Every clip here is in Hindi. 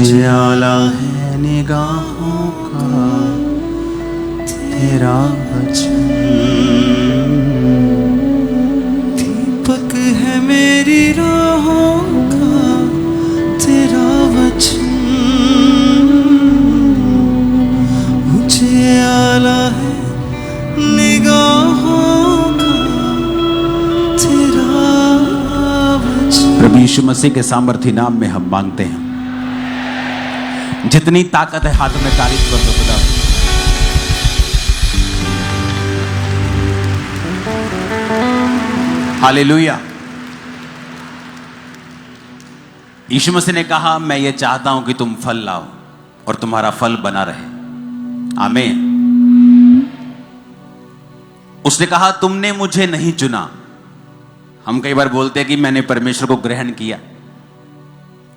मुझे आला है निगाहों का तेरा वचन, दीपक है मेरी राहों का तेरा वचन, मुझे आला है निगाहों का तेरा वचन। प्रभु यीशु मसीह के सामर्थी नाम में हम मांगते हैं। जितनी ताकत है हाथ में तारीफ कर दो खुदा। हालेलुया। यीशु मसीह ने कहा, मैं ये चाहता हूं कि तुम फल लाओ और तुम्हारा फल बना रहे। आमीन। उसने कहा, तुमने मुझे नहीं चुना। हम कई बार बोलते हैं कि मैंने परमेश्वर को ग्रहण किया।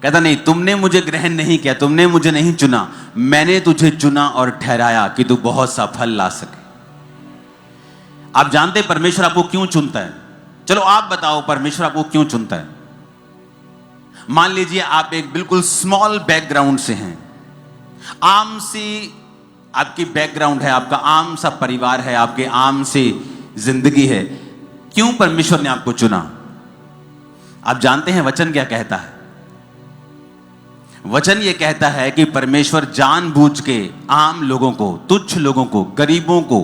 कहता नहीं, तुमने मुझे ग्रहण नहीं किया, तुमने मुझे नहीं चुना, मैंने तुझे चुना और ठहराया कि तू बहुत सा फल ला सके। आप जानते हैं परमेश्वर आपको क्यों चुनता है? चलो आप बताओ, परमेश्वर आपको क्यों चुनता है? मान लीजिए आप एक बिल्कुल स्मॉल बैकग्राउंड से हैं, आम सी आपकी बैकग्राउंड है, आपका आम सा परिवार है, आपके आम सी जिंदगी है। क्यों परमेश्वर ने आपको चुना? आप जानते हैं वचन क्या कहता है? वचन ये कहता है कि परमेश्वर जानबूझ के आम लोगों को, तुच्छ लोगों को, गरीबों को,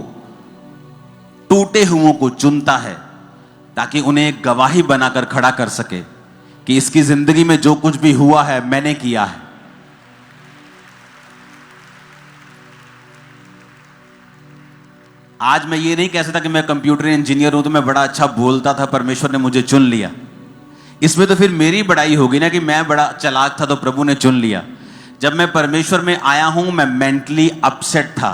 टूटे हुओं को चुनता है ताकि उन्हें एक गवाही बनाकर खड़ा कर सके कि इसकी जिंदगी में जो कुछ भी हुआ है मैंने किया है। आज मैं ये नहीं कह सकता कि मैं कंप्यूटर इंजीनियर हूं तो मैं बड़ा अच्छा बोलता था, परमेश्वर ने मुझे चुन लिया। इसमें तो फिर मेरी बड़ाई होगी ना कि मैं बड़ा चालाक था तो प्रभु ने चुन लिया। जब मैं परमेश्वर में आया हूं, मैं मेंटली अपसेट था,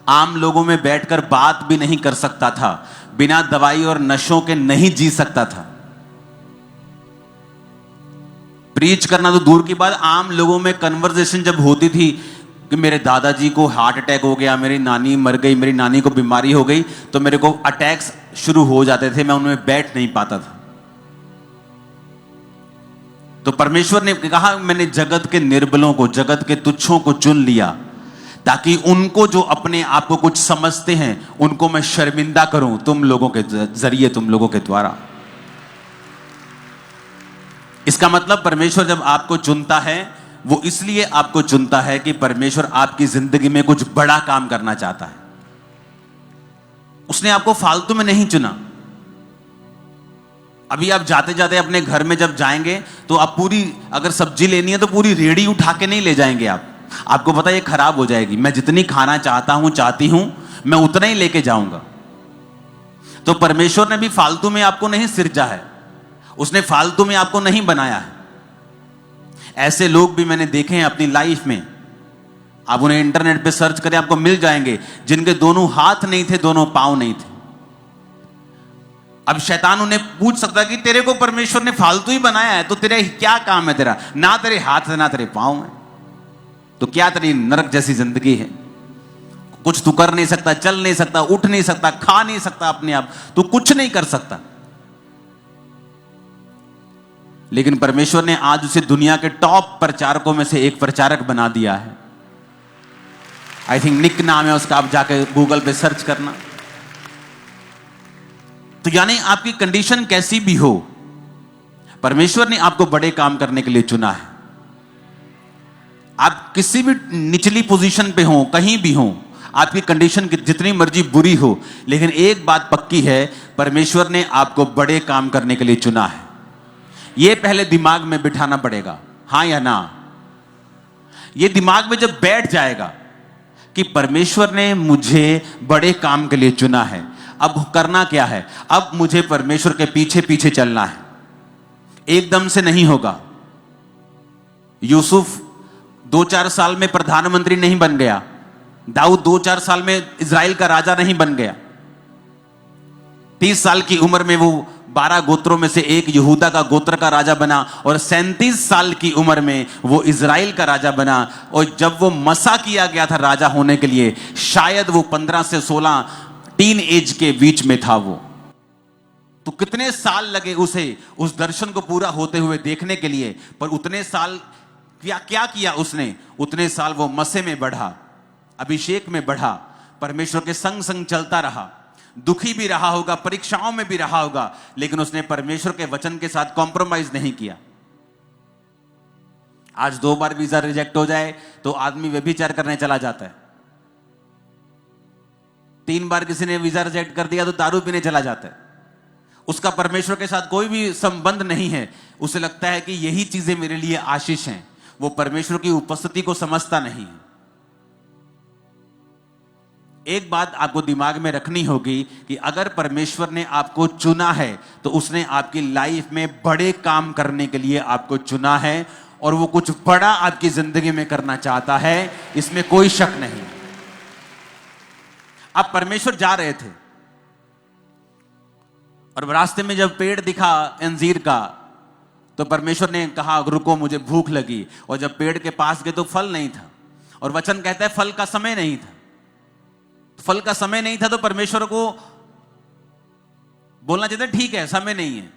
आम लोगों में बैठकर बात भी नहीं कर सकता था, बिना दवाई और नशों के नहीं जी सकता था। प्रीच करना तो दूर की बात, आम लोगों में कन्वर्सेशन जब होती थी कि मेरे दादाजी को हार्ट अटैक हो गया, मेरी नानी मर गई, मेरी नानी को बीमारी हो गई, तो मेरे को अटैक्स शुरू हो जाते थे, मैं उनमें बैठ नहीं पाता था। तो परमेश्वर ने कहा, मैंने जगत के निर्बलों को, जगत के तुच्छों को चुन लिया ताकि उनको जो अपने आप को कुछ समझते हैं उनको मैं शर्मिंदा करूं तुम लोगों के जरिए, तुम लोगों के द्वारा। इसका मतलब परमेश्वर जब आपको चुनता है वो इसलिए आपको चुनता है कि परमेश्वर आपकी जिंदगी में कुछ बड़ा काम करना चाहता है। उसने आपको फालतू में नहीं चुना। अभी आप जाते जाते अपने घर में जब जाएंगे तो आप पूरी, अगर सब्जी लेनी है तो पूरी रेडी उठा के नहीं ले जाएंगे आप। आपको पता है ये खराब हो जाएगी। मैं जितनी खाना चाहती हूं मैं उतना ही लेके जाऊंगा। तो परमेश्वर ने भी फालतू में आपको नहीं सिरजा है, उसने फालतू में आपको नहीं बनाया है। ऐसे लोग भी मैंने देखे हैं अपनी लाइफ में, आप उन्हें इंटरनेट पे सर्च करें आपको मिल जाएंगे, जिनके दोनों हाथ नहीं थे, दोनों पांव नहीं थे। अब शैतान उन्हें पूछ सकता है कि तेरे को परमेश्वर ने फालतू ही बनाया है तो तेरा क्या काम है? तेरा ना तेरे हाथ है ना तेरे पांव है, तो क्या तेरी नरक जैसी जिंदगी है? कुछ तू कर नहीं सकता, चल नहीं सकता, उठ नहीं सकता, खा नहीं सकता अपने आप, तू कुछ नहीं कर सकता। लेकिन परमेश्वर ने आज उसे दुनिया के टॉप प्रचारकों में से एक प्रचारक बना दिया है। आई थिंक निक नाम है उसका, आप जाके गूगल पे सर्च करना। तो यानी आपकी कंडीशन कैसी भी हो, परमेश्वर ने आपको बड़े काम करने के लिए चुना है। आप किसी भी निचली पोजीशन पे हो, कहीं भी हो, आपकी कंडीशन जितनी मर्जी बुरी हो, लेकिन एक बात पक्की है, परमेश्वर ने आपको बड़े काम करने के लिए चुना है। यह पहले दिमाग में बिठाना पड़ेगा, हां या ना। यह दिमाग में जब बैठ जाएगा कि परमेश्वर ने मुझे बड़े काम के लिए चुना है, अब करना क्या है? अब मुझे परमेश्वर के पीछे पीछे चलना है। एकदम से नहीं होगा। यूसुफ 2-4 साल में प्रधानमंत्री नहीं बन गया, दाऊद 2-4 साल में इजराइल का राजा नहीं बन गया। 30 साल की उम्र में वो 12 गोत्रों में से एक यहूदा का गोत्र का राजा बना और 37 साल की उम्र में वो इजराइल का राजा बना। और जब वो मसा किया गया था राजा होने के लिए, शायद वो 15 से 16 टीन एज के बीच में था वो। तो कितने साल लगे उसे उस दर्शन को पूरा होते हुए देखने के लिए, पर उतने साल क्या क्या किया उसने? उतने साल वो मसे में बढ़ा, अभिषेक में बढ़ा, परमेश्वर के संग संग चलता रहा, दुखी भी रहा होगा, परीक्षाओं में भी रहा होगा, लेकिन उसने परमेश्वर के वचन के साथ कॉम्प्रोमाइज नहीं किया। आज 2 बार वीजा रिजेक्ट हो जाए तो आदमी व्यभिचार करने चला जाता है। 3 बार किसी ने वीजा रिजेक्ट कर दिया तो दारू पीने चला जाता है। उसका परमेश्वर के साथ कोई भी संबंध नहीं है। उसे लगता है कि यही चीजें मेरे लिए आशीष हैं। वो परमेश्वर की उपस्थिति को समझता नहीं है। एक बात आपको दिमाग में रखनी होगी कि अगर परमेश्वर ने आपको चुना है तो उसने आपकी लाइफ में बड़े काम करने के लिए आपको चुना है, और वो कुछ बड़ा आपकी जिंदगी में करना चाहता है, इसमें कोई शक नहीं। अब परमेश्वर जा रहे थे और रास्ते में जब पेड़ दिखा अंजीर का, तो परमेश्वर ने कहा रुको, मुझे भूख लगी। और जब पेड़ के पास गए तो फल नहीं था, और वचन कहता है फल का समय नहीं था। फल का समय नहीं था तो परमेश्वर को बोलना चाहिए ठीक है, समय नहीं है।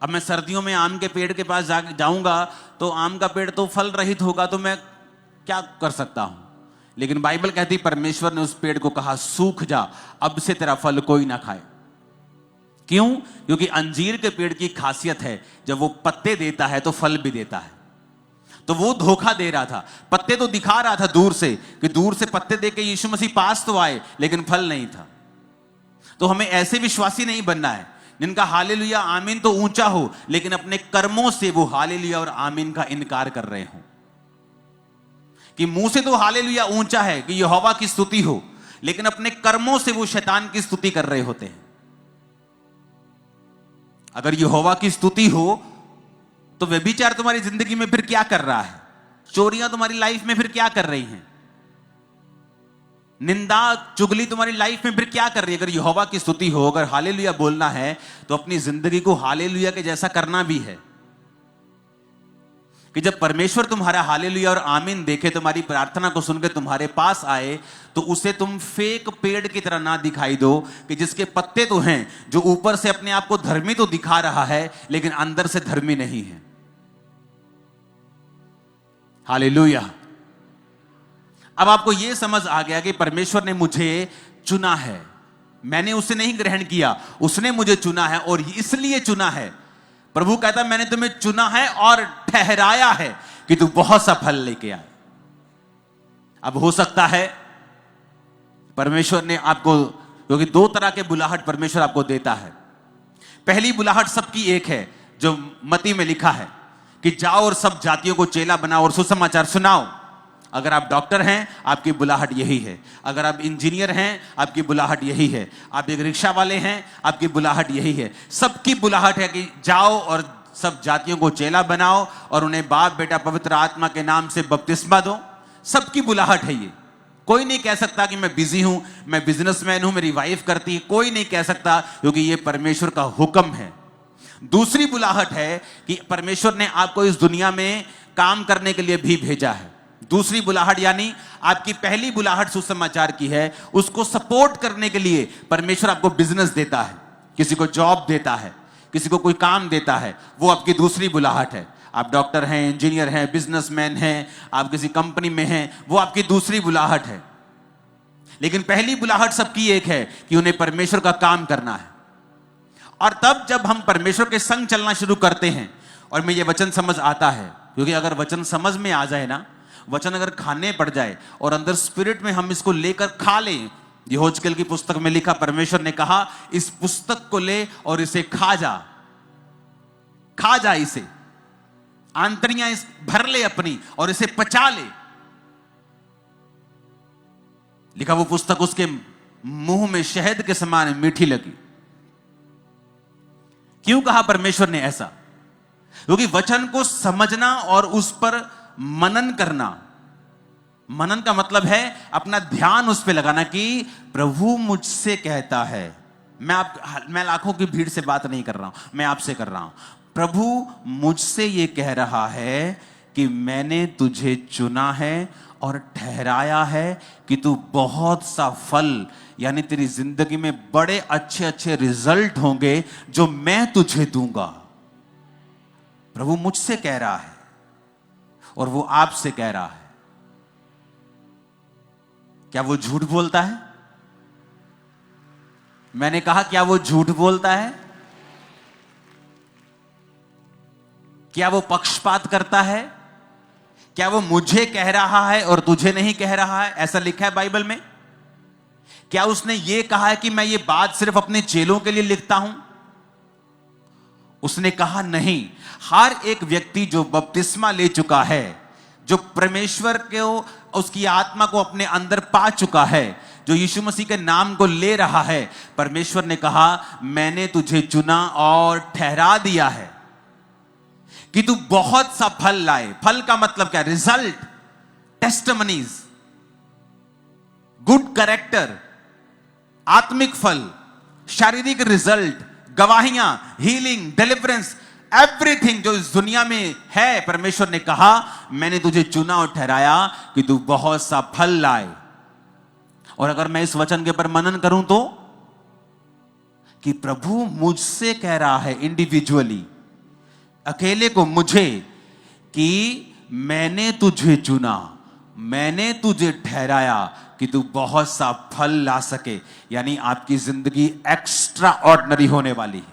अब मैं सर्दियों में आम के पेड़ के पास जाऊंगा तो आम का पेड़ तो फल रहित होगा, तो मैं क्या कर सकता हूं? लेकिन बाइबल कहती परमेश्वर ने उस पेड़ को कहा सूख जा, अब से तेरा फल कोई ना खाए। क्यों? क्योंकि अंजीर के पेड़ की खासियत है, जब वो पत्ते देता है तो फल भी देता है। तो वो धोखा दे रहा था। पत्ते तो दिखा रहा था दूर से कि दूर से पत्ते देके यीशु मसीह पास तो आए, लेकिन फल नहीं था। तो हमें ऐसे विश्वासी नहीं बनना है जिनका हालेलुया आमीन तो ऊंचा हो, लेकिन अपने कर्मों से वो हालेलुया और आमीन का इनकार कर रहे हो। कि मुंह से तो हालेलुया ऊंचा है कि यहोवा की स्तुति हो, लेकिन अपने कर्मों से वो शैतान की स्तुति कर रहे होते हैं। अगर यहोवा की स्तुति हो तो व्यभिचार तुम्हारी जिंदगी में फिर क्या कर रहा है? चोरियां तुम्हारी लाइफ में फिर क्या कर रही हैं? निंदा चुगली तुम्हारी लाइफ में फिर क्या कर रही है? अगर यहोवा की स्तुति हो, अगर हालेलुया बोलना है तो अपनी जिंदगी को हालेलुया के जैसा करना भी है। कि जब परमेश्वर तुम्हारा हालेलुया और आमीन देखे, तुम्हारी प्रार्थना को सुनकर तुम्हारे पास आए, तो उसे तुम फेक पेड़ की तरह ना दिखाई दो कि जिसके पत्ते तो हैं, जो ऊपर से अपने आप को धर्मी तो दिखा रहा है लेकिन अंदर से धर्मी नहीं है। हालेलुया। अब आपको यह समझ आ गया कि परमेश्वर ने मुझे चुना है, मैंने उसे नहीं ग्रहण किया, उसने मुझे चुना है और इसलिए चुना है। प्रभु कहता है मैंने तुम्हें चुना है और ठहराया है कि तू बहुत सा फल लेके आए। अब हो सकता है परमेश्वर ने आपको, क्योंकि 2 तरह के बुलाहट परमेश्वर आपको देता है। पहली बुलाहट सबकी एक है जो मत्ती में लिखा है कि जाओ और सब जातियों को चेला बनाओ और सुसमाचार सुनाओ। अगर आप डॉक्टर हैं आपकी बुलाहट यही है, अगर आप इंजीनियर हैं आपकी बुलाहट यही है, आप एक रिक्शा वाले हैं आपकी बुलाहट यही है। सबकी बुलाहट है कि जाओ और सब जातियों को चेला बनाओ और उन्हें बाप बेटा पवित्र आत्मा के नाम से बपतिस्मा दो। सबकी बुलाहट है ये। कोई नहीं कह सकता कि मैं बिजी हूं, मैं बिजनेसमैन हूं, मेरी वाइफ करती है, कोई नहीं कह सकता, क्योंकि ये परमेश्वर का हुक्म है। दूसरी बुलाहट है कि परमेश्वर ने आपको इस दुनिया में काम करने के लिए भी भेजा है। दूसरी बुलाहट यानी आपकी पहली बुलाहट सुसमाचार की है, उसको सपोर्ट करने के लिए परमेश्वर आपको बिजनेस देता है, किसी को जॉब देता है, किसी को कोई काम देता है, वो आपकी दूसरी बुलाहट है। आप डॉक्टर हैं, इंजीनियर हैं, बिजनेसमैन हैं, आप किसी कंपनी में हैं, वो आपकी दूसरी बुलाहट है। लेकिन पहली बुलाहट सबकी एक है कि उन्हें परमेश्वर का काम करना है। और तब जब हम परमेश्वर के संग चलना शुरू करते हैं, और में ये वचन समझ आता है, क्योंकि अगर वचन समझ में आ जाए ना, वचन अगर खाने पड़ जाए और अंदर स्पिरिट में हम इसको लेकर खा लें। यहोजकेल की पुस्तक में लिखा, परमेश्वर ने कहा इस पुस्तक को ले और इसे खा जा इसे, आंतड़ियां इस भर ले अपनी और इसे पचा ले। लिखा वो पुस्तक उसके मुंह में शहद के समान मीठी लगी। क्यों कहा परमेश्वर ने ऐसा? क्योंकि वचन को समझना और उस पर मनन करना, मनन का मतलब है अपना ध्यान उस पर लगाना कि प्रभु मुझसे कहता है। मैं लाखों की भीड़ से बात नहीं कर रहा हूं, मैं आपसे कर रहा हूं। प्रभु मुझसे यह कह रहा है कि मैंने तुझे चुना है और ठहराया है कि तू बहुत सा फल, यानी तेरी जिंदगी में बड़े अच्छे अच्छे रिजल्ट होंगे जो मैं तुझे दूंगा। प्रभु मुझसे कह रहा है। और वो आपसे कह रहा है, क्या वो झूठ बोलता है? मैंने कहा, क्या वो झूठ बोलता है? क्या वो पक्षपात करता है? क्या वो मुझे कह रहा है और तुझे नहीं कह रहा है? ऐसा लिखा है बाइबल में? क्या उसने ये कहा है कि मैं ये बात सिर्फ अपने चेलों के लिए लिखता हूं? उसने कहा नहीं, हर एक व्यक्ति जो बपतिस्मा ले चुका है, जो परमेश्वर को, उसकी आत्मा को अपने अंदर पा चुका है, जो यीशु मसीह के नाम को ले रहा है, परमेश्वर ने कहा मैंने तुझे चुना और ठहरा दिया है कि तू बहुत सा फल लाए। फल का मतलब क्या? रिजल्ट, टेस्टिमनीज, गुड कैरेक्टर, आत्मिक फल, शारीरिक रिजल्ट, गवाहियां, हीलिंग, डिलीवरेंस, एवरीथिंग जो इस दुनिया में है, परमेश्वर ने कहा मैंने तुझे चुना और ठहराया कि तू बहुत सा फल लाए। और अगर मैं इस वचन के ऊपर मनन करूं तो, कि प्रभु मुझसे कह रहा है इंडिविजुअली, अकेले को मुझे, कि मैंने तुझे चुना, मैंने तुझे ठहराया कि तू बहुत सा फल ला सके। यानी आपकी जिंदगी एक्स्ट्रा ऑर्डिनरी होने वाली है,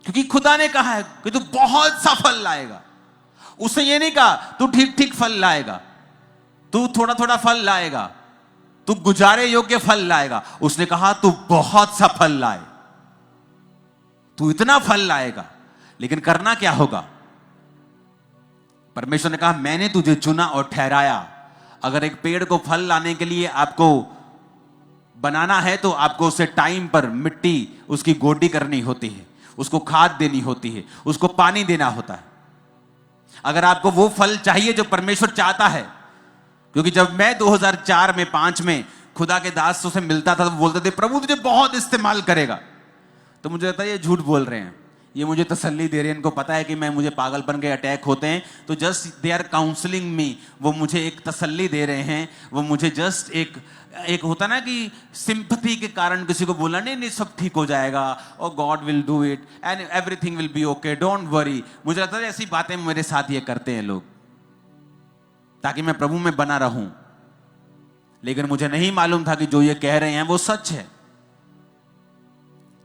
क्योंकि खुदा ने कहा है कि तू बहुत सा फल लाएगा। उसने ये नहीं कहा तू ठीक ठीक फल लाएगा, तू थोड़ा थोड़ा फल लाएगा, तू गुजारे योग्य फल लाएगा। उसने कहा तू बहुत सा फल लाए, तू इतना फल लाएगा। लेकिन करना क्या होगा? परमेश्वर ने कहा मैंने तुझे चुना और ठहराया। अगर एक पेड़ को फल लाने के लिए आपको बनाना है तो आपको उसे टाइम पर मिट्टी उसकी गोडी करनी होती है, उसको खाद देनी होती है, उसको पानी देना होता है। अगर आपको वो फल चाहिए जो परमेश्वर चाहता है, क्योंकि जब मैं 2004 में 5 में खुदा के दासों से मिलता था तो बोलते थे प्रभु तुझे बहुत इस्तेमाल करेगा, तो मुझे लगता है ये झूठ बोल रहे हैं, ये मुझे तसल्ली दे रहे हैं, इनको पता है कि मैं, मुझे पागलपन के अटैक होते हैं, तो जस्ट दे आर काउंसलिंग मी, वो मुझे एक तसल्ली दे रहे हैं, वो मुझे जस्ट एक होता ना कि सिंपथी के कारण किसी को बोलना, नहीं नहीं सब ठीक हो जाएगा और God will do it and everything will be okay, don't worry. मुझे लगता है ऐसी बातें मेरे साथ ये करते हैं लोग ताकि मैं प्रभु में बना रहूं, लेकिन मुझे नहीं मालूम था कि जो ये कह रहे हैं वो सच है।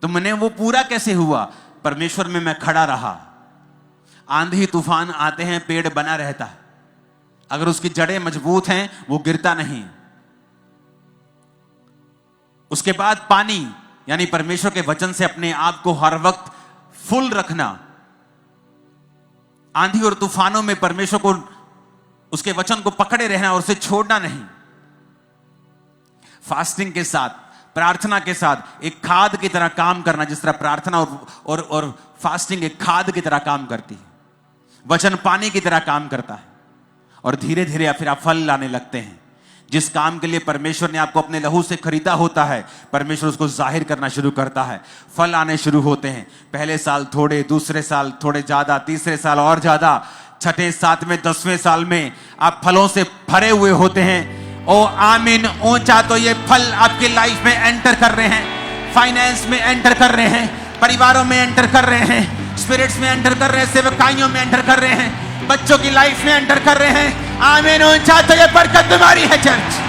तो मैंने वो पूरा कैसे हुआ? परमेश्वर में मैं खड़ा रहा। आंधी तूफान आते हैं, पेड़ बना रहता है, अगर उसकी जड़ें मजबूत हैं वो गिरता नहीं। उसके बाद पानी, यानी परमेश्वर के वचन से अपने आप को हर वक्त फुल रखना। आंधी और तूफानों में परमेश्वर को, उसके वचन को पकड़े रहना और उसे छोड़ना नहीं। फास्टिंग के साथ, प्रार्थना के साथ एक खाद की तरह काम करना, जिस तरह प्रार्थना और फास्टिंग एक खाद की तरह काम करती है, वचन पानी की तरह काम करता है, और धीरे धीरे फिर आप फल लाने लगते हैं। जिस काम के लिए परमेश्वर ने आपको अपने लहू से खरीदा होता है, परमेश्वर उसको जाहिर करना शुरू करता है, फल आने शुरू होते हैं। पहले साल थोड़े, दूसरे साल थोड़े ज्यादा, तीसरे साल और ज्यादा, छठे, सातवें, 10वें साल में आप फलों से भरे हुए होते हैं। ओ आमीन, ऊंचा तो ये फल आपके लाइफ में एंटर कर रहे हैं, फाइनेंस में एंटर कर रहे हैं, परिवारों में एंटर कर रहे हैं, स्पिरिट्स में एंटर कर रहे हैं, सेवकाइयों में एंटर कर रहे हैं, बच्चों की लाइफ में एंटर कर रहे हैं। आमीन, ऊंचा तो ये बरकत तुम्हारी है चर्च।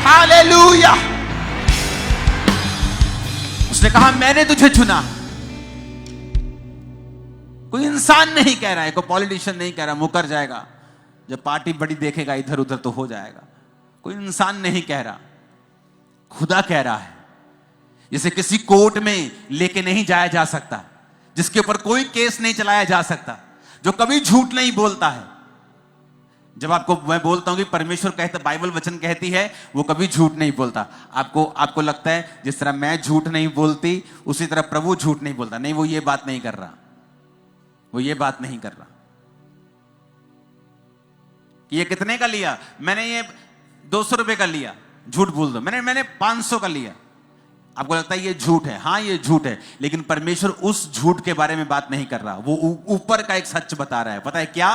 हालेलुया। उसने कहा मैंने तुझे चुना। कोई इंसान नहीं कह रहा है, कोई पॉलिटिशियन नहीं कह रहा मुकर जाएगा, जब पार्टी बड़ी देखेगा इधर उधर तो हो जाएगा। कोई इंसान नहीं कह रहा, खुदा कह रहा है। जैसे किसी कोर्ट में लेके नहीं जाया जा सकता, जिसके ऊपर कोई केस नहीं चलाया जा सकता, जो कभी झूठ नहीं बोलता है। जब आपको मैं बोलता हूं कि परमेश्वर कहता, बाइबल वचन कहती है वो कभी झूठ नहीं बोलता, आपको लगता है जिस तरह मैं झूठ नहीं बोलती उसी तरह प्रभु झूठ नहीं बोलता। नहीं, वो ये बात नहीं कर रहा, वो ये बात नहीं कर रहा। ये कितने का लिया? मैंने ये 200 रुपए का लिया, झूठ बोल दो। मैंने 500 का लिया। आपको लगता है ये झूठ है? हाँ ये झूठ है, लेकिन परमेश्वर उस झूठ के बारे में बात नहीं कर रहा, वो ऊपर का एक सच बता रहा है। पता है क्या?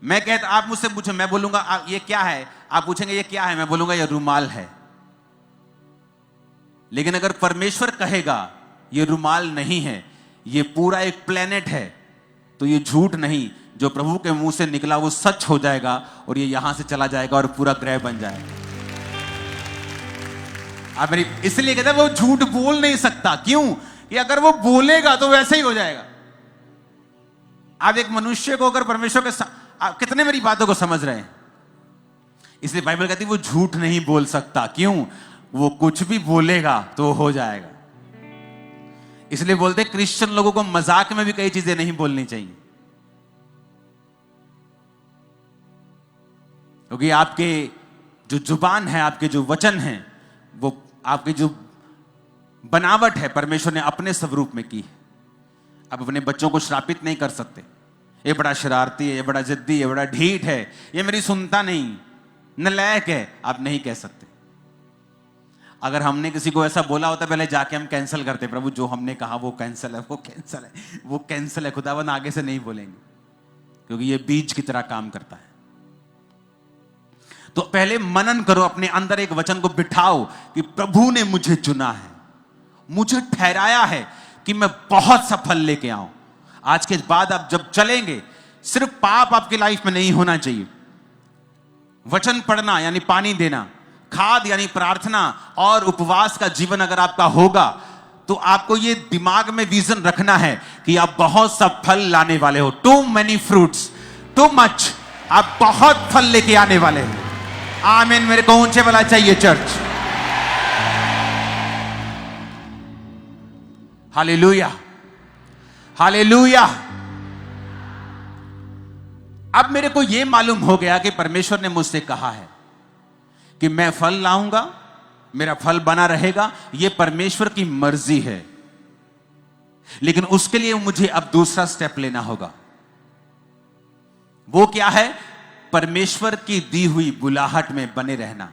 मैं कहता, आप मुझसे पूछो, मैं बोलूंगा ये क्या है, आप पूछेंगे ये क्या है, मैं बोलूंगा ये रुमाल है। लेकिन अगर परमेश्वर कहेगा ये रुमाल नहीं है, ये पूरा एक प्लेनेट है, तो ये झूठ नहीं, जो प्रभु के मुंह से निकला वो सच हो जाएगा और ये यहां से चला जाएगा और पूरा ग्रह बन जाएगा। आप मेरी इसलिए कहते हैं वो झूठ बोल नहीं सकता। क्यों? कि अगर वो बोलेगा तो वैसे ही हो जाएगा। आप एक मनुष्य को अगर परमेश्वर के आप कितने मेरी बातों को समझ रहे हैं? इसलिए बाइबल कहती है वो झूठ नहीं बोल सकता। क्यों? वो कुछ भी बोलेगा तो हो जाएगा। इसलिए बोलते क्रिश्चियन लोगों को मजाक में भी कई चीजें नहीं बोलनी चाहिए, क्योंकि आपके जो जुबान है, आपके जो वचन हैं, वो आपकी जो बनावट है परमेश्वर ने अपने स्वरूप में की है। आप अपने बच्चों को श्रापित नहीं कर सकते, ये बड़ा शरारती है, ये बड़ा जिद्दी है, ये बड़ा ढीठ है, ये मेरी सुनता नहीं, नालायक है, आप नहीं कह सकते। अगर हमने किसी को ऐसा बोला होता पहले जाके हम कैंसिल करते, प्रभु जो हमने कहा वो कैंसिल है, वो कैंसिल है, वो कैंसिल है, खुदावन आगे से नहीं बोलेंगे, क्योंकि ये बीज की तरह काम करता है। तो पहले मनन करो, अपने अंदर एक वचन को बिठाओ कि प्रभु ने मुझे चुना है, मुझे ठहराया है कि मैं बहुत सफल लेके आऊं। आज के बाद आप जब चलेंगे, सिर्फ पाप आपकी लाइफ में नहीं होना चाहिए। वचन पढ़ना यानी पानी देना, खाद यानी प्रार्थना और उपवास का जीवन अगर आपका होगा, तो आपको ये दिमाग में विजन रखना है कि आप बहुत सा फल लाने वाले हो। Too many fruits, too much, आप बहुत फल लेके आने वाले हैं। आमीन। मेरे को ऊंचे वाला चाहिए चर्च। Hallelujah, hallelujah. अब मेरे को यह मालूम हो गया कि परमेश्वर ने मुझसे कहा है कि मैं फल लाऊंगा, मेरा फल बना रहेगा, यह परमेश्वर की मर्जी है। लेकिन उसके लिए मुझे अब दूसरा स्टेप लेना होगा। वो क्या है? परमेश्वर की दी हुई बुलाहट में बने रहना।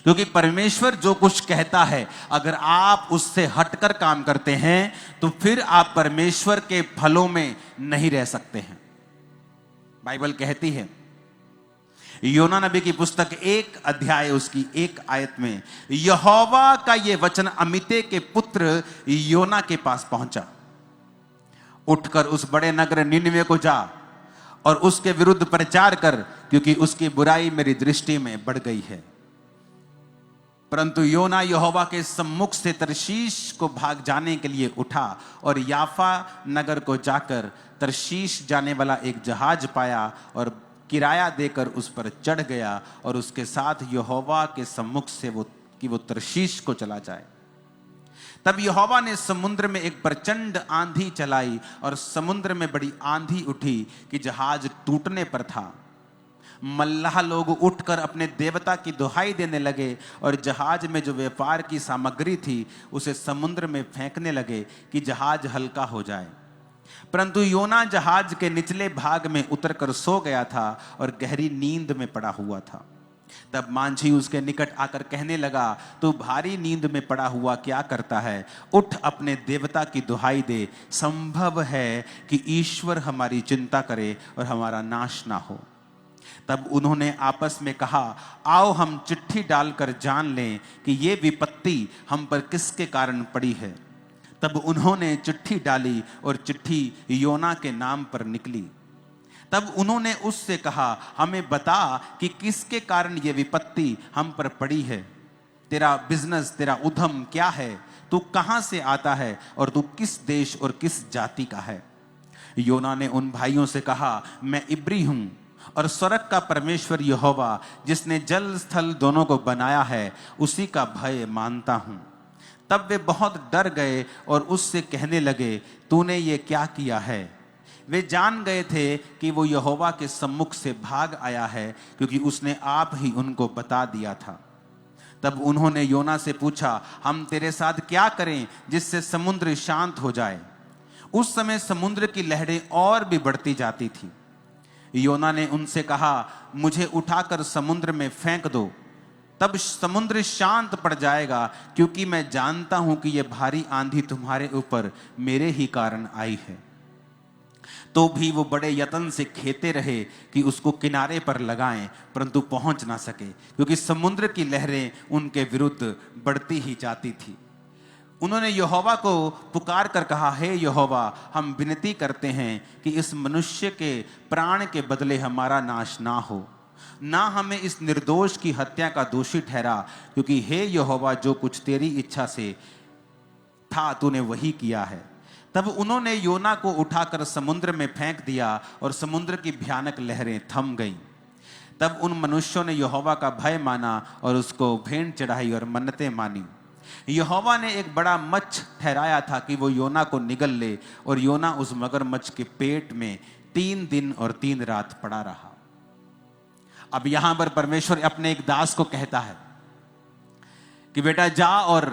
क्योंकि परमेश्वर जो कुछ कहता है, अगर आप उससे हटकर काम करते हैं तो फिर आप परमेश्वर के फलों में नहीं रह सकते हैं। बाइबल कहती है, योना नबी की पुस्तक 1 अध्याय उसकी 1 आयत में, यहोवा का यह वचन अमित्ते के पुत्र योना के पास पहुंचा, उठकर उस बड़े नगर निनवे को जा और उसके विरुद्ध प्रचार कर, क्योंकि उसकी बुराई मेरी दृष्टि में बढ़ गई है। परंतु योना यहोवा के सम्मुख से तरशीश को भाग जाने के लिए उठा और याफा नगर को जाकर तरशीश जाने वाला एक जहाज पाया और किराया देकर उस पर चढ़ गया और उसके साथ यहोवा के सम्मुख से वो तरशीश को चला जाए। तब यहोवा ने समुद्र में एक प्रचंड आंधी चलाई और समुद्र में बड़ी आंधी उठी कि जहाज टूटने पर था। मल्लाह लोग उठकर अपने देवता की दुहाई देने लगे और जहाज में जो व्यापार की सामग्री थी उसे समुद्र में फेंकने लगे कि जहाज हल्का हो जाए। परंतु योना जहाज के निचले भाग में उतरकर सो गया था और गहरी नींद में पड़ा हुआ था। तब मांझी उसके निकट आकर कहने लगा, तू भारी नींद में पड़ा हुआ क्या करता है? उठ अपने देवता की दुहाई दे, संभव है कि ईश्वर हमारी चिंता करे और हमारा नाश ना हो। तब उन्होंने आपस में कहा, आओ हम चिट्ठी डालकर जान लें कि ये विपत्ति हम पर किसके कारण पड़ी है। तब उन्होंने चिट्ठी डाली और चिट्ठी योना के नाम पर निकली। तब उन्होंने उससे कहा, हमें बता कि किसके कारण ये विपत्ति हम पर पड़ी है। तेरा बिजनेस, तेरा उद्यम क्या है? तू कहां से आता है और तू किस देश और किस जाति का है? योना ने उन भाइयों से कहा, मैं इब्री हूं और स्वर्ग का परमेश्वर यहोवा जिसने जल स्थल दोनों को बनाया है उसी का भय मानता हूं। तब वे बहुत डर गए और उससे कहने लगे, तूने ये क्या किया है? वे जान गए थे कि वो यहोवा के सम्मुख से भाग आया है, क्योंकि उसने आप ही उनको बता दिया था। तब उन्होंने योना से पूछा, हम तेरे साथ क्या करें जिससे समुद्र शांत हो जाए? उस समय समुद्र की लहरें और भी बढ़ती जाती थी। योना ने उनसे कहा, मुझे उठाकर समुद्र में फेंक दो, तब समुद्र शांत पड़ जाएगा, क्योंकि मैं जानता हूं कि यह भारी आंधी तुम्हारे ऊपर मेरे ही कारण आई है। तो भी वो बड़े यत्न से खेते रहे कि उसको किनारे पर लगाएं, परंतु पहुंच ना सके, क्योंकि समुद्र की लहरें उनके विरुद्ध बढ़ती ही जाती थी। उन्होंने यहोवा को पुकार कर कहा, हे यहोवा, हम विनती करते हैं कि इस मनुष्य के प्राण के बदले हमारा नाश ना हो, ना हमें इस निर्दोष की हत्या का दोषी ठहरा, क्योंकि हे यहोवा, जो कुछ तेरी इच्छा से था तूने वही किया है। तब उन्होंने योना को उठाकर समुद्र में फेंक दिया और समुद्र की भयानक लहरें थम गईं। तब उन मनुष्यों ने यहोवा का भय माना और उसको भेंट चढ़ाई और मन्नतें मानी। यहोवा ने एक बड़ा मच्छ ठहराया था कि वो योना को निगल ले, और योना उस मगरमच्छ के पेट में 3 दिन और 3 रात पड़ा रहा। अब यहां पर परमेश्वर अपने एक दास को कहता है कि बेटा जा और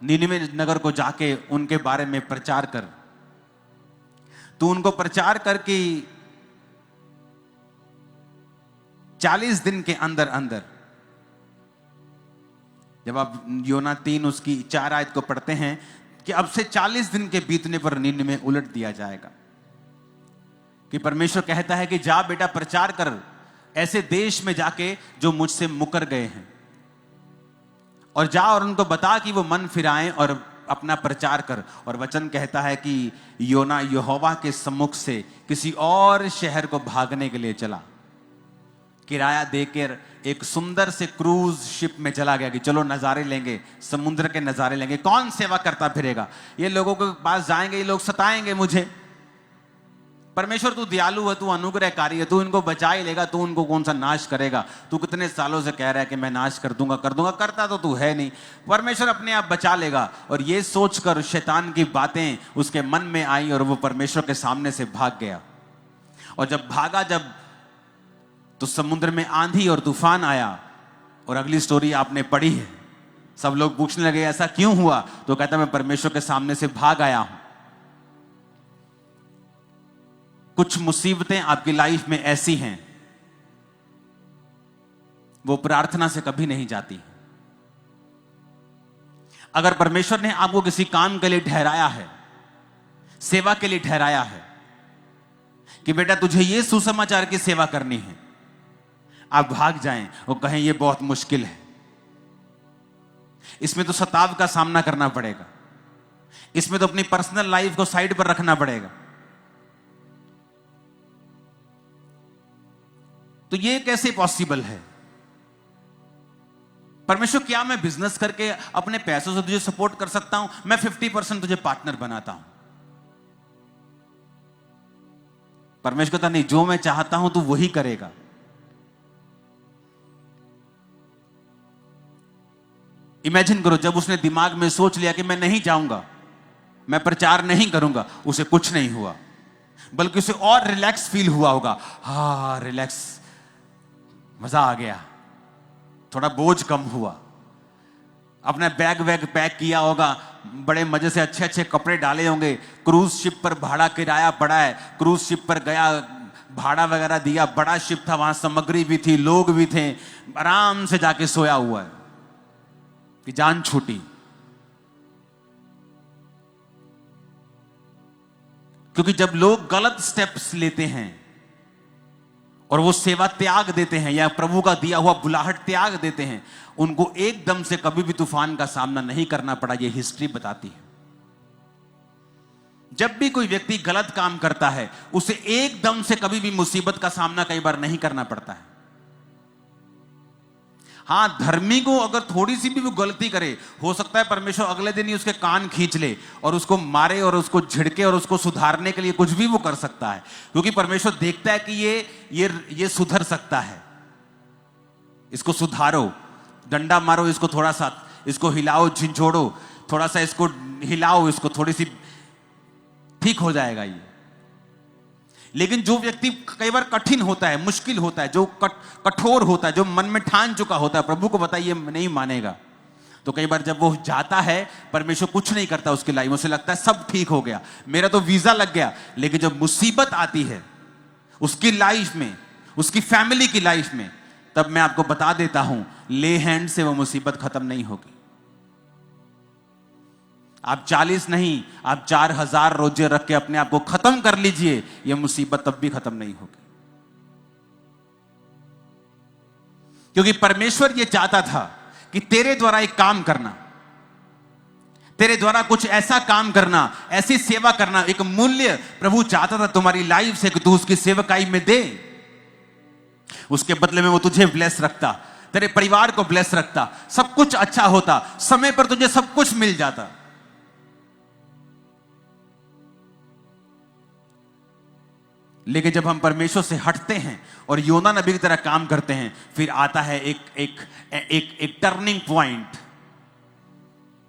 नीनिवे नगर को जाके उनके बारे में प्रचार कर। तू उनको प्रचार कर कि 40 दिन के अंदर अंदर, जब आप योना 3 उसकी 4 आयत को पढ़ते हैं कि अब से 40 दिन के बीतने पर नीनिवे उलट दिया जाएगा। कि परमेश्वर कहता है कि जा बेटा प्रचार कर ऐसे देश में जाके जो मुझसे मुकर गए हैं, और जा और उनको बता कि वो मन फिराएं और अपना प्रचार कर। और वचन कहता है कि योना यहोवा के सम्मुख से किसी और शहर को भागने के लिए चला। किराया देकर एक सुंदर से क्रूज शिप में चला गया कि चलो नजारे लेंगे, समुद्र के नजारे लेंगे। कौन सेवा करता फिरेगा, ये लोगों के पास जाएंगे, ये लोग सताएंगे मुझे। परमेश्वर तू दयालु है, तू अनुग्रहकारी है, तू इनको बचा ही लेगा, तू उनको कौन सा नाश करेगा। तू कितने सालों से कह रहा है कि मैं नाश कर दूंगा, करता तो तू है नहीं। परमेश्वर अपने आप बचा लेगा। और ये सोचकर शैतान की बातें उसके मन में आई और वो परमेश्वर के सामने से भाग गया। और जब भागा, जब तो समुद्र में आंधी और तूफान आया। और अगली स्टोरी आपने पढ़ी है। सब लोग पूछने लगे ऐसा क्यों हुआ, तो कहता मैं परमेश्वर के सामने से भाग आया हूं। कुछ मुसीबतें आपकी लाइफ में ऐसी हैं, वो प्रार्थना से कभी नहीं जाती। अगर परमेश्वर ने आपको किसी काम के लिए ठहराया है, सेवा के लिए ठहराया है कि बेटा तुझे ये सुसमाचार की सेवा करनी है, आप भाग जाएं और कहें ये बहुत मुश्किल है, इसमें तो सताव का सामना करना पड़ेगा, इसमें तो अपनी पर्सनल लाइफ को साइड पर रखना पड़ेगा, तो ये कैसे पॉसिबल है। परमेश्वर क्या मैं बिजनेस करके अपने पैसों से तुझे सपोर्ट कर सकता हूं? मैं 50% तुझे पार्टनर बनाता हूं। परमेश्वर कहता नहीं, जो मैं चाहता हूं तू वही करेगा। इमेजिन करो, जब उसने दिमाग में सोच लिया कि मैं नहीं जाऊंगा, मैं प्रचार नहीं करूंगा, उसे कुछ नहीं हुआ, बल्कि उसे और रिलैक्स फील हुआ होगा। हाँ रिलैक्स, मजा आ गया, थोड़ा बोझ कम हुआ। अपना बैग वैग पैक किया होगा, बड़े मजे से अच्छे अच्छे कपड़े डाले होंगे। क्रूज शिप पर भाड़ा किराया पड़ा है, क्रूज शिप पर गया, भाड़ा वगैरह दिया, बड़ा शिप था, वहां सामग्री भी थी, लोग भी थे, आराम से जाके सोया हुआ है कि जान छूटी। क्योंकि जब लोग गलत स्टेप्स लेते हैं और वो सेवा त्याग देते हैं या प्रभु का दिया हुआ बुलाहट त्याग देते हैं, उनको एकदम से कभी भी तूफान का सामना नहीं करना पड़ा। ये हिस्ट्री बताती है। जब भी कोई व्यक्ति गलत काम करता है, उसे एकदम से कभी भी मुसीबत का सामना कई बार नहीं करना पड़ता है। हां, धर्मी को अगर थोड़ी सी भी वो गलती करे, हो सकता है परमेश्वर अगले दिन ही उसके कान खींच ले और उसको मारे और उसको झिड़के और उसको सुधारने के लिए कुछ भी वो कर सकता है, क्योंकि परमेश्वर देखता है कि ये सुधर सकता है। इसको सुधारो, डंडा मारो इसको, थोड़ा सा इसको हिलाओ, झिंझोड़ो, थोड़ा सा इसको हिलाओ, इसको थोड़ी सी ठीक हो जाएगा ये। लेकिन जो व्यक्ति कई बार कठिन होता है, मुश्किल होता है, जो कठोर होता है, जो मन में ठान चुका होता है प्रभु को बताइए नहीं मानेगा, तो कई बार जब वो जाता है, परमेश्वर कुछ नहीं करता उसकी लाइफ में। उसे लगता है सब ठीक हो गया, मेरा तो वीजा लग गया। लेकिन जब मुसीबत आती है उसकी लाइफ में, उसकी फैमिली की लाइफ में, तब मैं आपको बता देता हूं, ले हैंड से वो मुसीबत खत्म नहीं होगी। आप 40 नहीं, आप 4000 रोजे रख के अपने आप को खत्म कर लीजिए, यह मुसीबत तब भी खत्म नहीं होगी। क्योंकि परमेश्वर यह चाहता था कि तेरे द्वारा एक काम करना, तेरे द्वारा कुछ ऐसा काम करना, ऐसी सेवा करना, एक मूल्य प्रभु चाहता था तुम्हारी लाइफ से कि तू उसकी सेवकाई में दे। उसके बदले में वो तुझे ब्लेस रखता, तेरे परिवार को ब्लेस रखता, सब कुछ अच्छा होता, समय पर तुझे सब कुछ मिल जाता। लेकिन जब हम परमेश्वर से हटते हैं और योना नबी की तरह काम करते हैं, फिर आता है एक टर्निंग पॉइंट,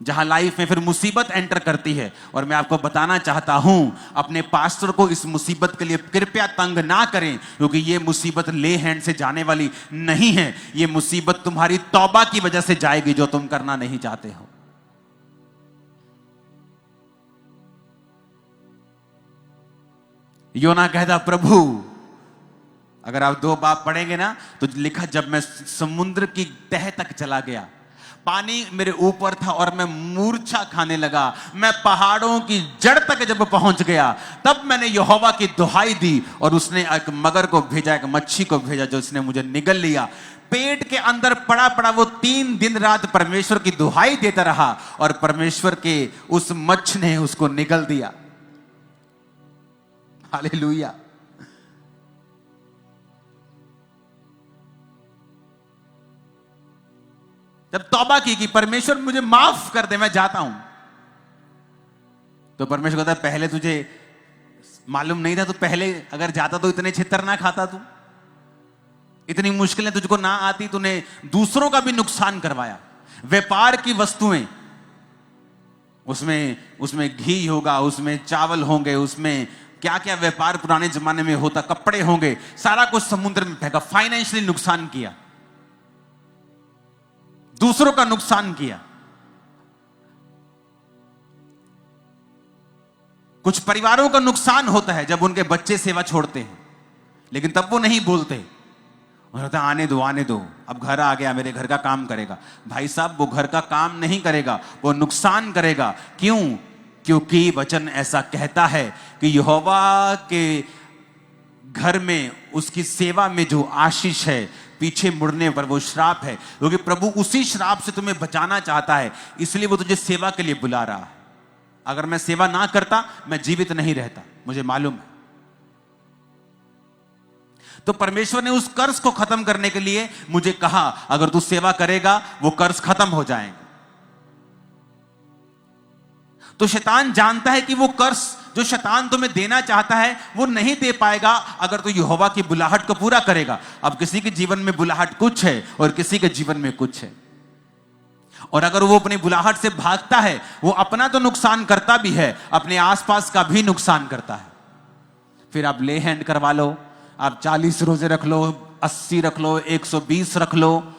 जहां लाइफ में फिर मुसीबत एंटर करती है। और मैं आपको बताना चाहता हूं, अपने पास्टर को इस मुसीबत के लिए कृपया तंग ना करें, क्योंकि ये मुसीबत ले हैंड से जाने वाली नहीं है। ये मुसीबत तुम्हारी तौबा की वजह से जाएगी, जो तुम करना नहीं चाहते हो। योना कहता, प्रभु अगर आप 2 बाब पढ़ेंगे ना तो लिखा, जब मैं समुद्र की तह तक चला गया, पानी मेरे ऊपर था और मैं मूर्छा खाने लगा, मैं पहाड़ों की जड़ तक जब पहुंच गया, तब मैंने यहोवा की दुहाई दी और उसने एक मगर को भेजा, एक मच्छी को भेजा, जो उसने मुझे निगल लिया। पेट के अंदर पड़ा पड़ा वो 3 दिन रात परमेश्वर की दुहाई देता रहा और परमेश्वर के उस मच्छ ने उसको निगल दिया। हालेलुया। जब तौबा की कि परमेश्वर मुझे माफ कर दे, मैं जाता हूं, तो परमेश्वर कहता है, पहले तुझे मालूम नहीं था, तो पहले अगर जाता तो इतने छितर ना खाता, तू इतनी मुश्किलें तुझको ना आती, तूने दूसरों का भी नुकसान करवाया। व्यापार की वस्तुएं, उसमें घी होगा, उसमें चावल होंगे, उसमें क्या क्या व्यापार पुराने जमाने में होता, कपड़े होंगे, सारा कुछ समुद्र में फेंका। फाइनेंशियली नुकसान किया, दूसरों का नुकसान किया। कुछ परिवारों का नुकसान होता है जब उनके बच्चे सेवा छोड़ते हैं, लेकिन तब वो नहीं बोलते, कहता आने दो आने दो, अब घर आ गया, मेरे घर का काम करेगा। भाई साहब, वो घर का काम नहीं करेगा, वो नुकसान करेगा। क्यों? क्योंकि वचन ऐसा कहता है कि यहोवा के घर में, उसकी सेवा में जो आशीष है, पीछे मुड़ने पर वो श्राप है। क्योंकि प्रभु उसी श्राप से तुम्हें बचाना चाहता है, इसलिए वो तुझे सेवा के लिए बुला रहा है। अगर मैं सेवा ना करता, मैं जीवित नहीं रहता, मुझे मालूम है। तो परमेश्वर ने उस कर्ज को खत्म करने के लिए मुझे कहा, अगर तू सेवा करेगा वो कर्ज खत्म हो जाएंगे। तो शैतान जानता है कि वो कर्ज जो शैतान तुम्हें देना चाहता है वो नहीं दे पाएगा अगर तू यहोवा की बुलाहट को पूरा करेगा। अब किसी के जीवन में बुलाहट कुछ है और किसी के जीवन में कुछ है, और अगर वो अपनी बुलाहट से भागता है, वो अपना तो नुकसान करता भी है, अपने आसपास का भी नुकसान करता है। फिर आप ले हैंड करवा लो, आप 40 रोजे रख लो, 80 रख लो, 120 रख लो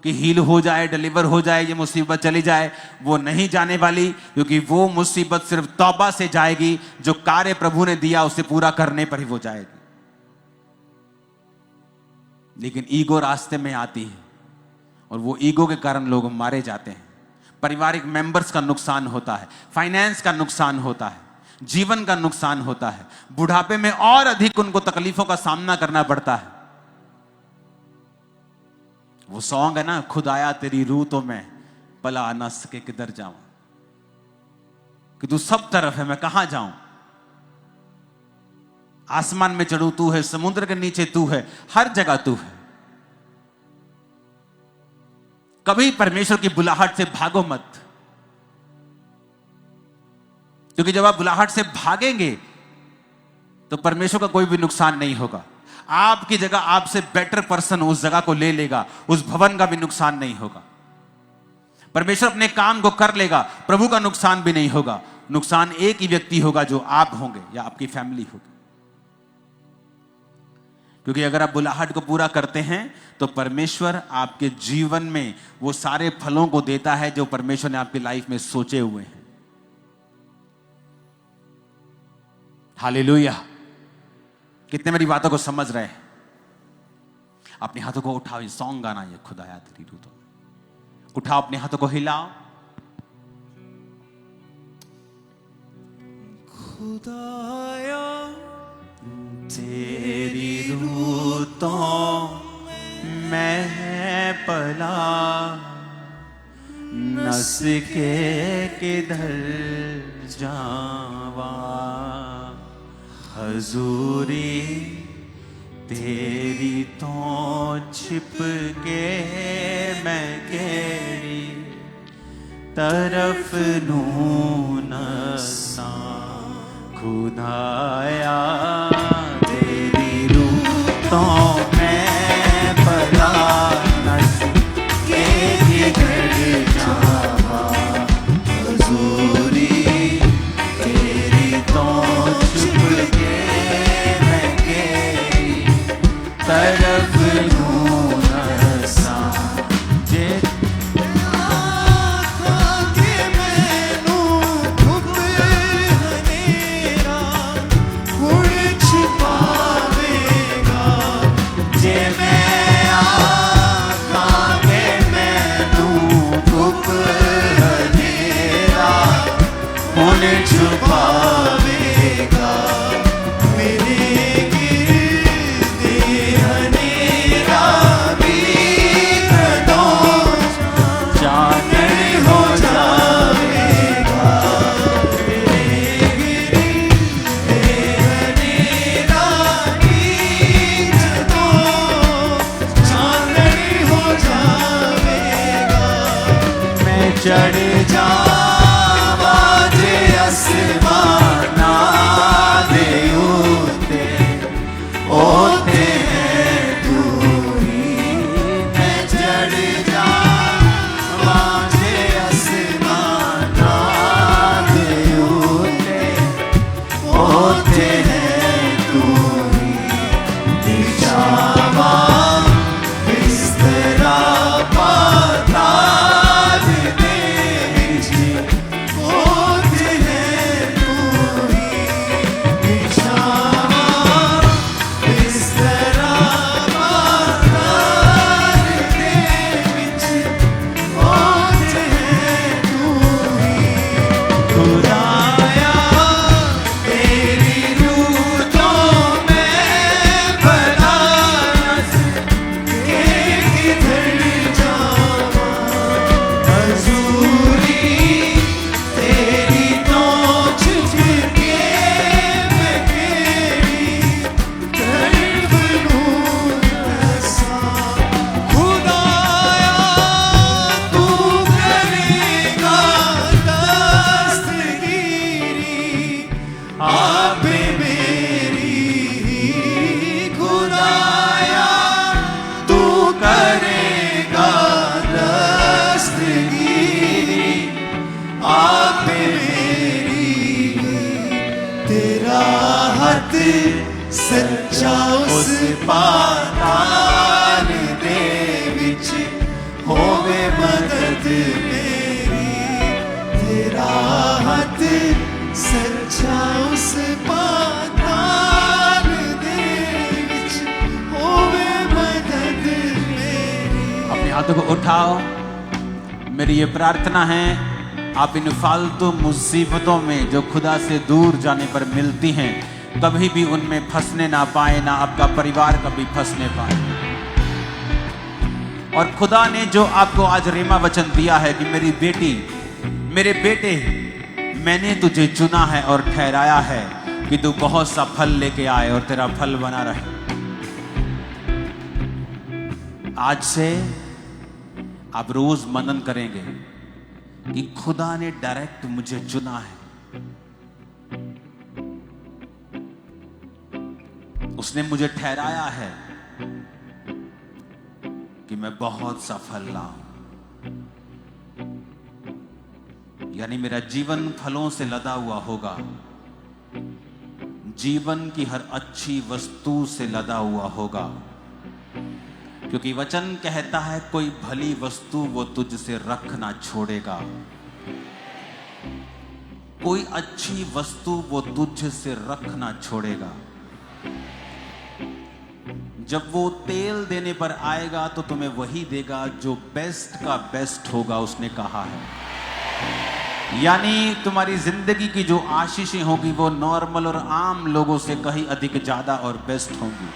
कि हील हो जाए, डिलीवर हो जाए, ये मुसीबत चली जाए। वो नहीं जाने वाली, क्योंकि वो मुसीबत सिर्फ तौबा से जाएगी। जो कार्य प्रभु ने दिया उसे पूरा करने पर ही वो जाएगी। लेकिन ईगो रास्ते में आती है और वो ईगो के कारण लोग मारे जाते हैं। पारिवारिक मेंबर्स का नुकसान होता है, फाइनेंस का नुकसान होता है, जीवन का नुकसान होता है, बुढ़ापे में और अधिक उनको तकलीफों का सामना करना पड़ता है। वो सॉन्ग है ना, खुदाया तेरी रूह तो मैं पला ना सके किधर जाऊं, कि तू सब तरफ है, मैं कहां जाऊं। आसमान में चढ़ू तू है, समुद्र के नीचे तू है, हर जगह तू है। कभी परमेश्वर की बुलाहट से भागो मत, क्योंकि जब आप बुलाहट से भागेंगे तो परमेश्वर का कोई भी नुकसान नहीं होगा। आपकी जगह आपसे बेटर पर्सन उस जगह को ले लेगा, उस भवन का भी नुकसान नहीं होगा। परमेश्वर अपने काम को कर लेगा, प्रभु का नुकसान भी नहीं होगा। नुकसान एक ही व्यक्ति होगा, जो आप होंगे या आपकी फैमिली होगी। क्योंकि अगर आप बुलाहट को पूरा करते हैं तो परमेश्वर आपके जीवन में वो सारे फलों को देता है जो परमेश्वर ने आपकी लाइफ में सोचे हुए हैं। हालेलुया। कितने मेरी बातों को समझ रहे हैं? अपने हाथों को उठाओ, ये सॉन्ग गाना, ये खुदाया तेरी रूह तो मैं। उठाओ अपने हाथों को, हिलाओ। खुदाया तेरी रूह तो मैं पला न हंस के किधर जावा, हजूरी तेरी तो छिप के मैं केरी तरफ नू नसा, खुदाया तेरी रूह तो मैं भला नस के किधर जावा, हजूरी तेरी तो छिप के मैं केरी तरफ नू नसा, जे छुपावेगा मेरे गिरते हनेरा भी कदों चानन हो जाएगा, मेरे गिरते हनेरा भी कदों चानन हो जाएगा, मैं चढ़ जावा जे आसमाना दे उते ओते है तू ही, मैं चढ़ जावा जे आसमाना दे उते ओते है तू ही, दिखावा इस तरह पाताल दे जी ओते है तू ही, दिखावा इस तरह पाताल दे जी ओते है तू ही, खुदाया तेरी रूह तो मैं भला नस के किधर जावा, हजूरी तेरी तो छिप के मैं केरी तरफ नू नसा, खुदाया तू करेगा दस्तगीरी आप मेरी, खुदाया तू करेगा दस्तगीरी आप मेरी, तेरा हाथ सच्चा उस पाताल दे विच होवे मदद मेरी, तेरा हाथ सच्चा उस पाताल दे विच होवे मदद मेरी। अपने हाथों को उठाओ, मेरी ये प्रार्थना है आप इन फालतू मुसीबतों में जो खुदा से दूर जाने पर मिलती हैं कभी भी उनमें फंसने ना पाए, ना आपका परिवार कभी फंसने पाए। और खुदा ने जो आपको आज रेमा वचन दिया है कि मेरी बेटी, मेरे बेटे, मैंने तुझे चुना है और ठहराया है कि तू बहुत सा फल लेके आए और तेरा फल बना रहे। आज से आप रोज मनन करेंगे कि खुदा ने डायरेक्ट मुझे चुना है, उसने मुझे ठहराया है कि मैं बहुत सा फल लाऊं, यानी मेरा जीवन फलों से लदा हुआ होगा, जीवन की हर अच्छी वस्तु से लदा हुआ होगा, क्योंकि वचन कहता है कोई भली वस्तु वो तुझसे रख ना छोड़ेगा, कोई अच्छी वस्तु वो तुझसे रख ना छोड़ेगा। जब वो तेल देने पर आएगा तो तुम्हें वही देगा जो बेस्ट का बेस्ट होगा, उसने कहा है। यानी तुम्हारी जिंदगी की जो आशीषें होगी वो नॉर्मल और आम लोगों से कहीं अधिक ज्यादा और बेस्ट होंगी।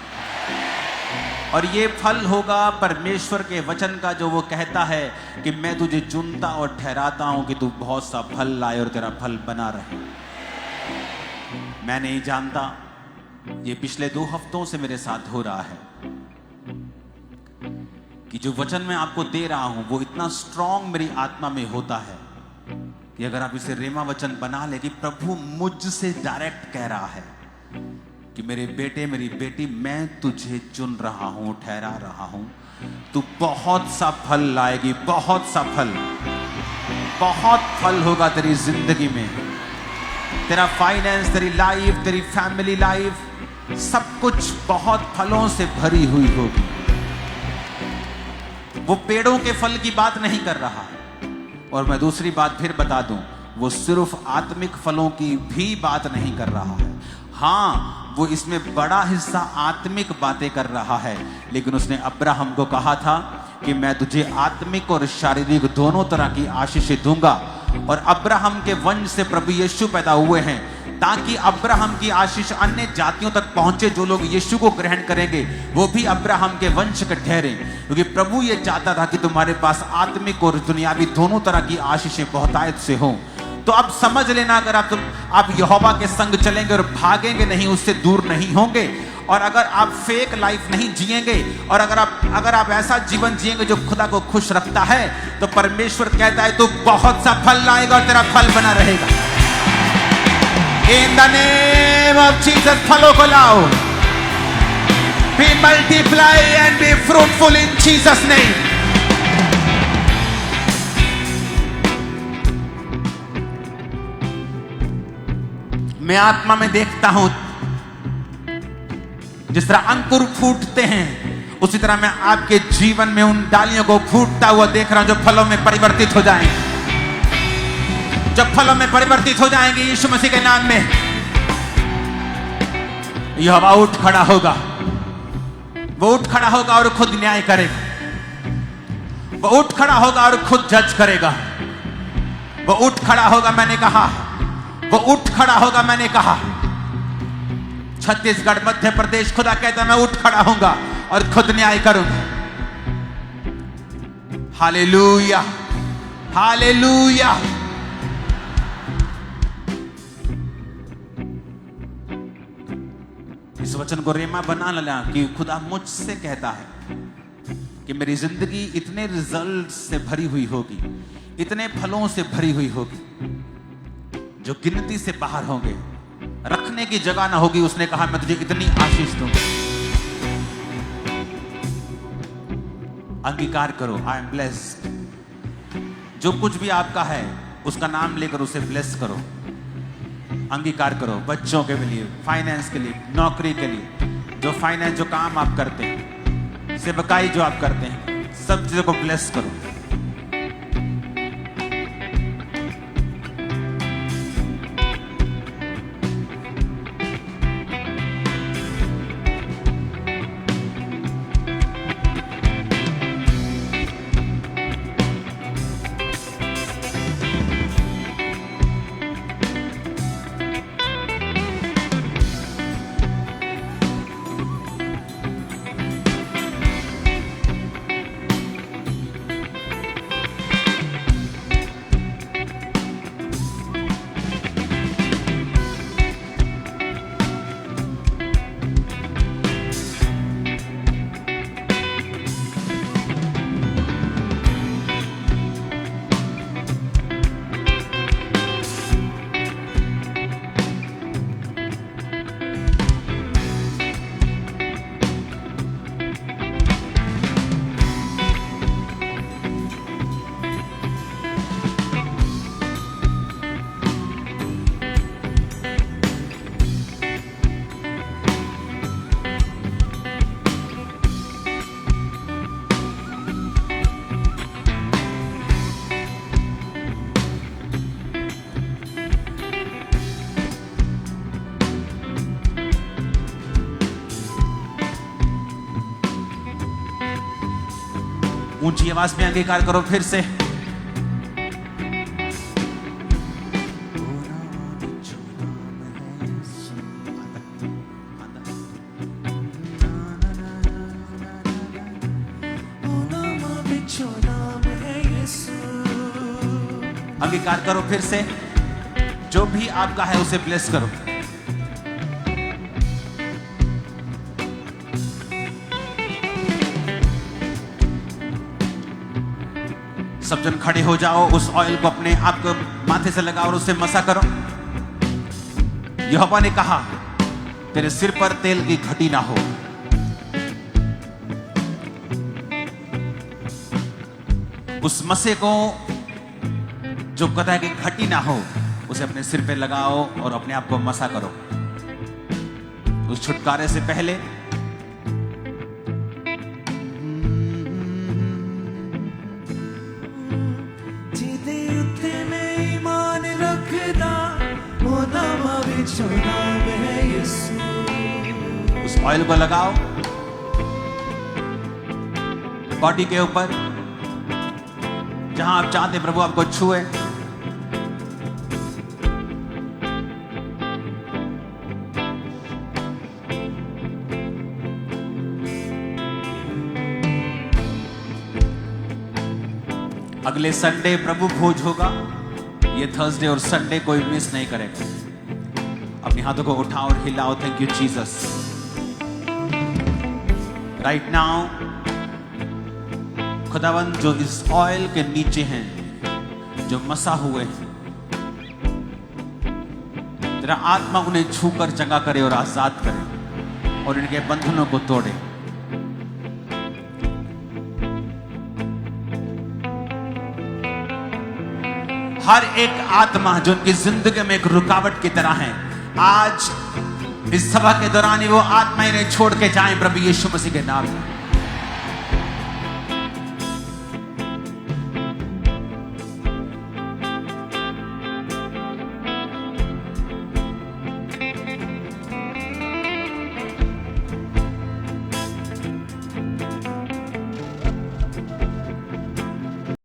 और ये फल होगा परमेश्वर के वचन का, जो वो कहता है कि मैं तुझे चुनता और ठहराता हूं कि तू बहुत सा फल लाए और तेरा फल बना रहे। मैं नहीं जानता, ये पिछले 2 हफ्तों से मेरे साथ हो रहा है कि जो वचन मैं आपको दे रहा हूं वो इतना स्ट्रांग मेरी आत्मा में होता है कि अगर आप इसे रेमा वचन बना ले कि प्रभु मुझसे डायरेक्ट कह रहा है कि मेरे बेटे मेरी बेटी, मैं तुझे चुन रहा हूं, ठहरा रहा हूं, तू बहुत सा फल लाएगी, बहुत सा फल, बहुत फल होगा तेरी जिंदगी में। तेरा फाइनेंस, तेरी लाइफ, तेरी फैमिली लाइफ, सब कुछ बहुत फलों से भरी हुई होगी। वो पेड़ों के फल की बात नहीं कर रहा। और मैं दूसरी बात फिर बता दूं, वो सिर्फ आत्मिक फलों की भी बात नहीं कर रहा है। हाँ, वो इसमें बड़ा हिस्सा आत्मिक बातें कर रहा है, लेकिन उसने अब्राहम को कहा था कि मैं तुझे आत्मिक और शारीरिक दोनों तरह की आशीषें दूंगा। और अब्राहम के वंश से प्रभु यीशु पैदा हुए हैं ताकि अब्राहम की आशीष अन्य जातियों तक पहुंचे। जो लोग यीशु को ग्रहण करेंगे वो भी अब्राहम के वंश के ठहरे, क्योंकि प्रभु ये चाहता था कि तुम्हारे पास आत्मिक और दुनियावी दोनों तरह की आशीषें बहुतायत से हों। तो अब समझ लेना, अगर आप यहोवा के संग चलेंगे और भागेंगे नहीं, उससे दूर नहीं होंगे, और अगर आप फेक लाइफ नहीं जिएंगे, और अगर आप ऐसा जीवन जिएंगे जो खुदा को खुश रखता है, तो परमेश्वर कहता है तू बहुत सा फल लाएगा और तेरा फल बना रहेगा। In the name of Jesus, फलों को लाओ। Be multiply and be fruitful in Jesus name. मैं आत्मा में देखता हूं, जिस तरह अंकुर फूटते हैं, उसी तरह मैं आपके जीवन में उन डालियों को फूटता हुआ देख रहा हूं जो फलों में परिवर्तित हो जाएंगे, जब फलों में परिवर्तित हो जाएंगे यीशु मसीह के नाम में। यहोवा उठ खड़ा होगा, वो उठ खड़ा होगा और खुद न्याय करेगा। वो उठ खड़ा होगा और खुद जज करेगा। वो उठ खड़ा होगा, मैंने कहा, वो उठ खड़ा होगा, मैंने कहा। छत्तीसगढ़, मध्य प्रदेश, खुदा कहता मैं उठ खड़ा होऊंगा और खुद न्याय करूंगा। Hallelujah, hallelujah. इस वचन को रेमा बना लेना कि खुदा मुझसे कहता है कि मेरी जिंदगी इतने रिजल्ट से भरी हुई होगी, इतने फलों से भरी हुई होगी जो गिनती से बाहर होंगे, रखने की जगह ना होगी। उसने कहा मैं तुझे इतनी आशीष दूंगा। अंगीकार करो, आई एम ब्लेस्ड। जो कुछ भी आपका है उसका नाम लेकर उसे ब्लेस करो। अंगीकार करो, बच्चों के लिए, फाइनेंस के लिए, नौकरी के लिए, जो फाइनेंस, जो काम आप करते हैं, सेवकाई जो आप करते हैं, सब चीजों को ब्लेस करो। ऊंची आवाज में अंगीकार करो फिर से। स्वीकार करो फिर से, जो भी आपका है उसे ब्लेस करो। सब जन खड़े हो जाओ, उस ऑयल को अपने आप को माथे से लगाओ और उसे मसा करो। यहोवा ने कहा तेरे सिर पर तेल की घटी ना हो। उस मसे को जो कहता है कि घटी ना हो, उसे अपने सिर पे लगाओ और अपने आप को मसा करो। उस छुटकारे से पहले उस ऑयल को लगाओ बॉडी के ऊपर, जहां आप चाहते प्रभु आपको छुए। अगले संडे प्रभु भोज होगा, ये थर्सडे और संडे कोई मिस नहीं करेगा। अपने हाथों को उठाओ और हिलाओ। Thank you Jesus. Right now खुदावंद जो इस ऑयल के नीचे हैं, जो मसा हुए हैं, तेरा आत्मा उन्हें छूकर चंगा करे और आजाद करे और इनके बंधनों को तोड़े। हर एक आत्मा जो उनकी जिंदगी में एक रुकावट की तरह है, आज इस सभा के दौरान ही वो आत्मा इन्हें छोड़ के जाएं प्रभु यीशु मसीह के नाम में।